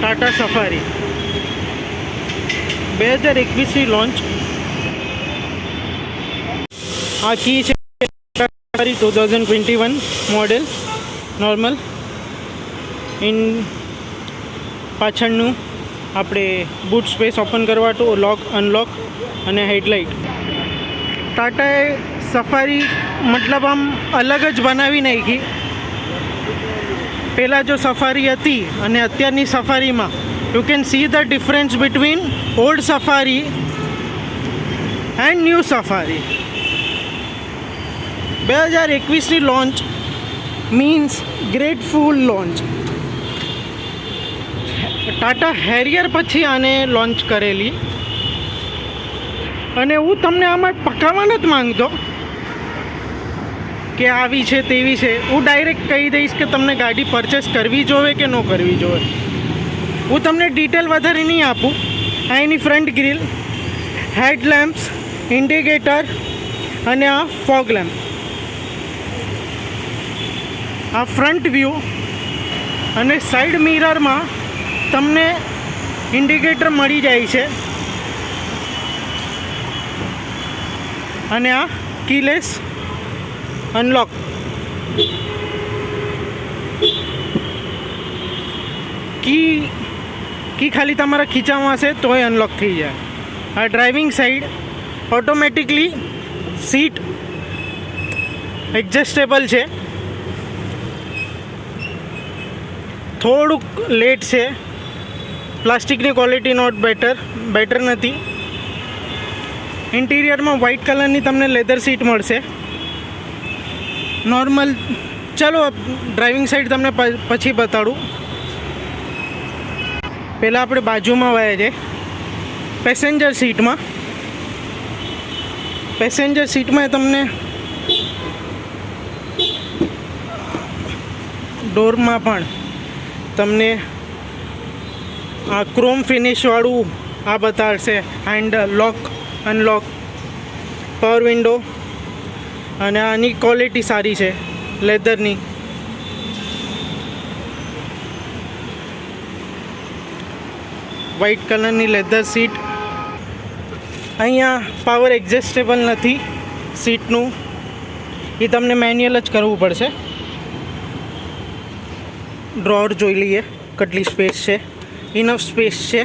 Tata safari 2021ની launch. આ કી છે સફારી 2021 મોડેલ નોર્મલ. ઇન પાછળનું આપણે બૂટ સ્પેસ ઓપન કરવાતું, લોક અનલોક અને હેડલાઇટ. ટાટાએ સફારી મતલબ આમ અલગ જ બનાવી નાખી. પહેલાં જો સફારી હતી અને અત્યારની સફારીમાં you can see the difference between old Safari and new Safari. 2021ની launch means grateful launch. Tata Harrier પછી આને લોન્ચ કરેલી. અને હું તમને આમાં પકાવવા નથી માંગતો કે આવી છે તેવી છે. હું ડાયરેક્ટ કહી દઈશ કે તમને ગાડી પરચેસ કરવી જોવે કે ન કરવી જોવે. હું તમને ડિટેલ વધારે નહીં આપું. આ એની ફ્રન્ટ ગ્રીલ, હેડલેમ્પ્સ, ઇન્ડિકેટર અને આ ફોગ લેમ્પ. આ ફ્રન્ટ વ્યૂ અને સાઈડ મિરરમાં તમને ઇન્ડિકેટર મળી જાય છે. અને આ કીલેસ અનલોક. કી ખાલી તમારા ખીચામાં હશે તોય અનલોક થઈ જાય. આ driving side automatically seat adjustable છે. થોડુંક લેટ છે. પ્લાસ્ટિકની ક્વોલિટી નોટ બેટર નથી. ઇન્ટિરિયરમાં વ્હાઇટ કલરની તમને લેધર સીટ મળશે નોર્મલ. ચલો ડ્રાઇવિંગ સાઈડ તમને પછી બતાડું. પહેલાં આપણે બાજુમાં વયા છે પેસેન્જર સીટમાં તમને ડોરમાં પણ તમને આ ક્રોમ ફિનિશવાળું આ બતાડશે. હેન્ડલ લોક અનલોક, પાવર વિન્ડો. અને આની ક્વોલિટી સારી છે લેધરની. વ્હાઇટ કલરની લેધર સીટ. અહીંયા પાવર એડજસ્ટેબલ નથી સીટનું, એ તમને મેન્યુઅલ જ કરવું પડશે. ડ્રોઅર જોઈ લઈએ કેટલી સ્પેસ છે. ઇનફ સ્પેસ છે.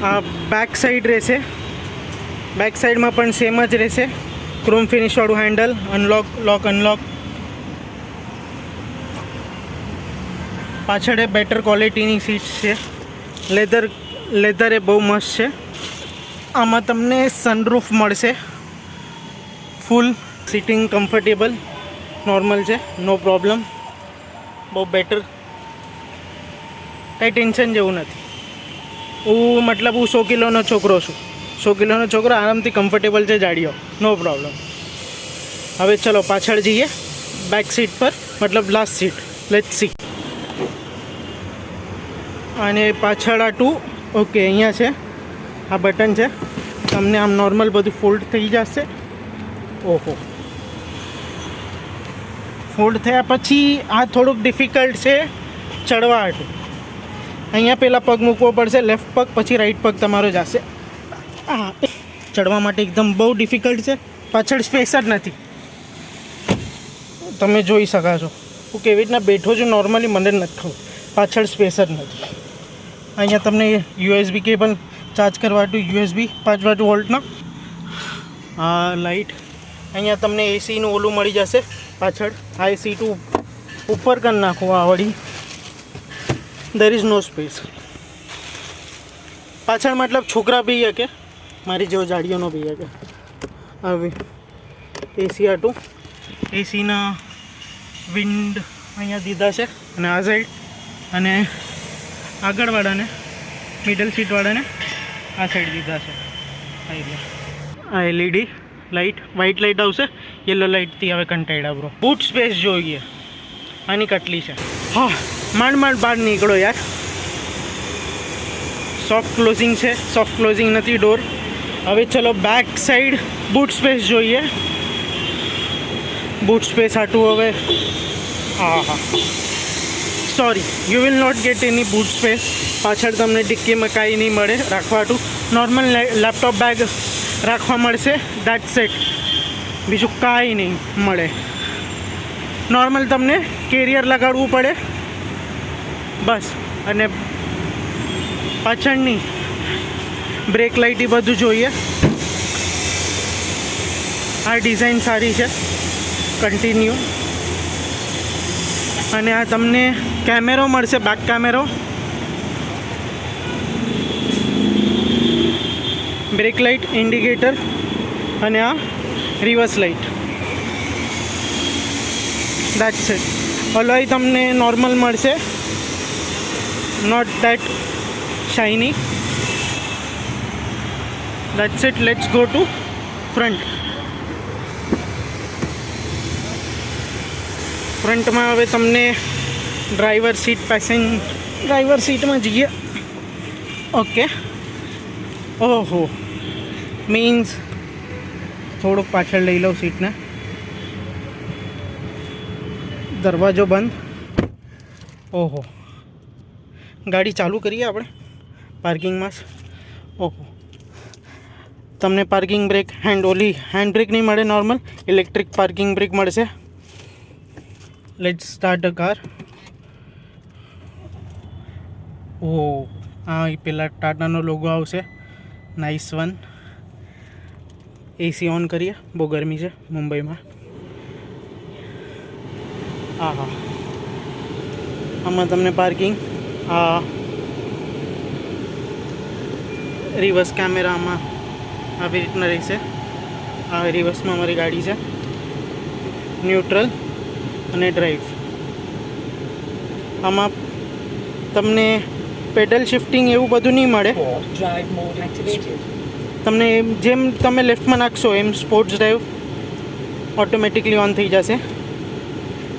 આ બેક સાઈડ રહેશે. બેક સાઈડમાં પણ સેમ જ રહેશે. ક્રોમ ફિનિશવાળું હેન્ડલ, લોક અનલોક. પાછળ બેટર ક્વોલિટીની સીટ છે. લેધર એ બહુ મસ્ત છે. આમાં તમને સનરૂફ મળશે. ફૂલ સિટિંગ કમ્ફર્ટેબલ નોર્મલ છે, નો પ્રોબ્લેમ. બહુ બેટર, કંઈ ટેન્શન જેવું નથી. હું 100 કિલોનો છોકરો છું. 100 કિલોનો છોકરો આરામથી કમ્ફર્ટેબલ છે જાડીઓ, નો પ્રોબ્લેમ. હવે ચલો પાછળ જઈએ બેક સીટ પર, મતલબ લાસ્ટ સીટ. Let's see. અને પાછળ આ ઓકે અહીંયા છે. આ બટન છે. તમને આમ નોર્મલ બધું ફોલ્ડ થઈ જશે. ઓહો, ફોલ્ડ થયા પછી આ થોડુંક ડિફિકલ્ટ છે ચડવા હાટું. અહીંયા પહેલાં પગ મૂકવો પડશે, લેફ્ટ પગ, પછી રાઈટ પગ તમારો જશે. હા, ચડવા માટે એકદમ બહુ ડિફિકલ્ટ છે. પાછળ સ્પેસ જ નથી. તમે જોઈ શકો છો હું કેવી રીતના બેઠો છું. નોર્મલી મને નથી ખબર, પાછળ સ્પેસ જ નથી. અહીંયા તમને USB કેબલ ચાર્જ કરવા USB 5 વોલ્ટનો. આ લાઇટ. અહીંયા તમને એસીનું ઓલું મળી જશે પાછળ. આ સીટ ઉપર કરી નાખો આ વળી. દેર ઇઝ નો સ્પેસ પાછળ. મતલબ છોકરા બી શકે, મારી જેવો જાડીઓનો બી શકે. હવે એસી આટું. એસીના વિન્ડ અહીંયા દીધા છે. અને આ સાઈડ અને આગળવાળાને, મિડલ સીટવાળાને આ સાઈડ દીધા છે. આ LED લાઇટ, વ્હાઇટ લાઇટ આવશે. યલો લાઇટથી હવે કંટાળ્યા બ્રો. બૂટ સ્પેસ જોઈએ આની કેટલી છે. હા, માંડ બહાર નીકળો યાર. સોફ્ટ ક્લોઝિંગ છે, સોફ્ટ ક્લોઝિંગ નથી ડોર. હવે ચલો બેક સાઈડ બૂટ સ્પેસ જોઈએ. બૂટ સ્પેસ આટું હવે હા હા, sorry, you will not get any boot space. પાછળ તમને ડિક્કીમાં કાંઈ નહીં મળે રાખવાનું. નોર્મલ લેપટોપ બેગ રાખવા મળશે, દેટ્સ ઇટ. બીજું કાંઈ નહીં મળે. નોર્મલ તમને કેરિયર લગાડવું પડે બસ. અને પાછળની બ્રેક લાઇટ એ બધું જોઈએ. આ ડિઝાઇન સારી છે, કન્ટિન્યુ. અને આ તમને કેમેરો મળશે, બેક કેમેરો, બ્રેક લાઇટ, ઇન્ડિકેટર અને આ reverse light. That's it. Alloy તમને નોર્મલ મળશે, not that shiny. That's it. Let's go to front. ફ્રન્ટમાં હવે તમને ડ્રાઈવર સીટમાં જઈએ. ઓકે. ઓહો, મીન્સ થોડુંક પાછળ લઈ લઉં સીટને. દરવાજો બંધ. ઓહો, ગાડી ચાલુ કરીએ આપણે પાર્કિંગમાં. ઓહો, તમને પાર્કિંગ બ્રેક હેન્ડ બ્રેક નહીં મળે, નોર્મલ ઇલેક્ટ્રિક પાર્કિંગ બ્રેક મળશે. Let's start a car. Oh, હા, એ પેલા ટાટાનો લોગો આવશે. Nice one. એસી ઓન કરીએ, બહુ ગરમી છે મુંબઈમાં. હા હા, આમાં તમને પાર્કિંગ, આ રિવર્સ કેમેરામાં આવી રીતના રહેશે. આ રિવર્સમાં અમારી ગાડી છે. ન્યુટ્રલ અને ડ્રાઈવ. આમાં તમને પેડલ શિફ્ટિંગ એવું બધું નહીં મળે. તમને જેમ તમે લેફ્ટમાં નાખશો એમ સ્પોર્ટ્સ ડ્રાઈવ ઓટોમેટિકલી ઓન થઈ જશે.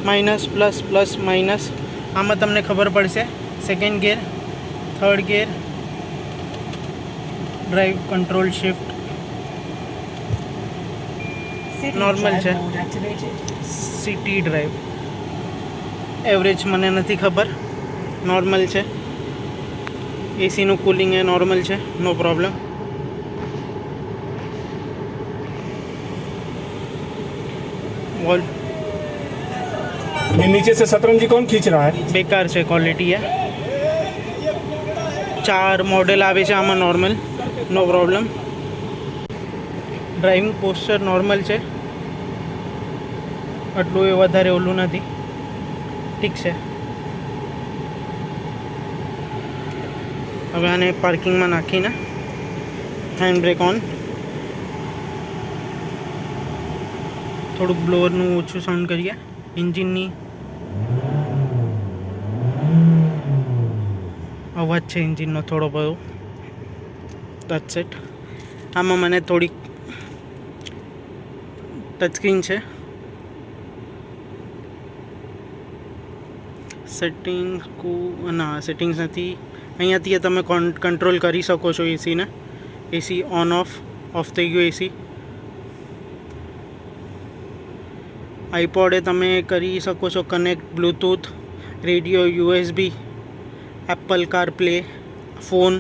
માઇનસ પ્લસ પ્લસ માઇનસ આમાં તમને ખબર પડશે. Second gear, third gear, drive, control, shift. Normal છે. City drive. એવરેજ મને નથી ખબર, નોર્મલ છે. એસીનું કુલિંગ એ નોર્મલ છે, નો प्रॉब्लम. वॉल ये नीचे से शतरंजी कौन खींच रहा है? बेकार છે, ક્વોલિટી है. 4 મોડેલ આવે છે આમાં, નોર્મલ, નો प्रॉब्लम. ડ્રાઇવિંગ પોસ્ચર નોર્મલ છે, આટલું એ વધારે ઓલું નથી, ઠીક છે. હવે આને પાર્કિંગમાં નાખીને હેન્ડ બ્રેક ઓન. થોડુંક બ્લોઅરનું ઓછું સાઉન્ડ કરીએ. એન્જિનની અવાજ છે એન્જિનનો થોડો બધો. That's it. આમાં મને થોડીક ટચસ્ક્રીન છે. સેટિંગ્સ નથી. અહીંયાથી તમે કંટ્રોલ કરી શકો છો એસીને. એસી ઓન ઓફ થઈ ગયું એસી. આઈપોડે તમે કરી શકો છો connect, Bluetooth, radio, USB, Apple કારપ્લે, phone,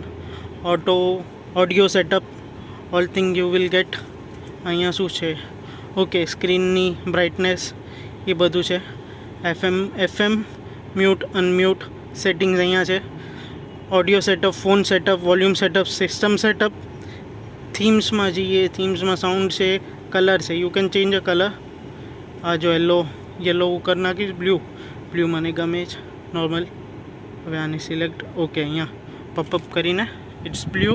audio setup, all thing you will get. અહીંયા શું છે? ઓકે, સ્ક્રીનની બ્રાઇટનેસ એ બધું છે. એફએમ મ્યુટ, અનમ્યુટ સેટિંગ્સ અહીંયા છે. Audio setup, phone setup, volume setup, system setup. થીમ્સમાં જઈએ. થીમ્સમાં સાઉન્ડ છે, કલર છે. You can change a colour. આ જો યલો કરી નાખીશ. બ્લુ મને ગમે છે, નોર્મલ. હવે આને સિલેક્ટ. ઓકે, અહીંયા પપઅપ કરીને it's blue.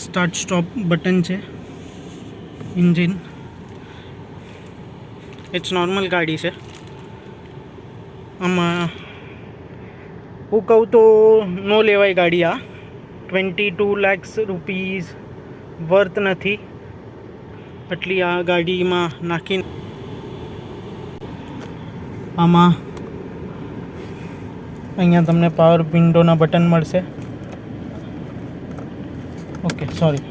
Start stop button છે. એન્જિન, ઇટ્સ નોર્મલ ગાડી છે. આમાં હું કહું તો નો લેવાય ગાડી. આ 22 લાખ રૂપીઝ વર્થ નથી આટલી આ ગાડીમાં નાખીને. આમાં અહીંયા તમને પાવર વિન્ડોના બટન મળશે. Okay, sorry.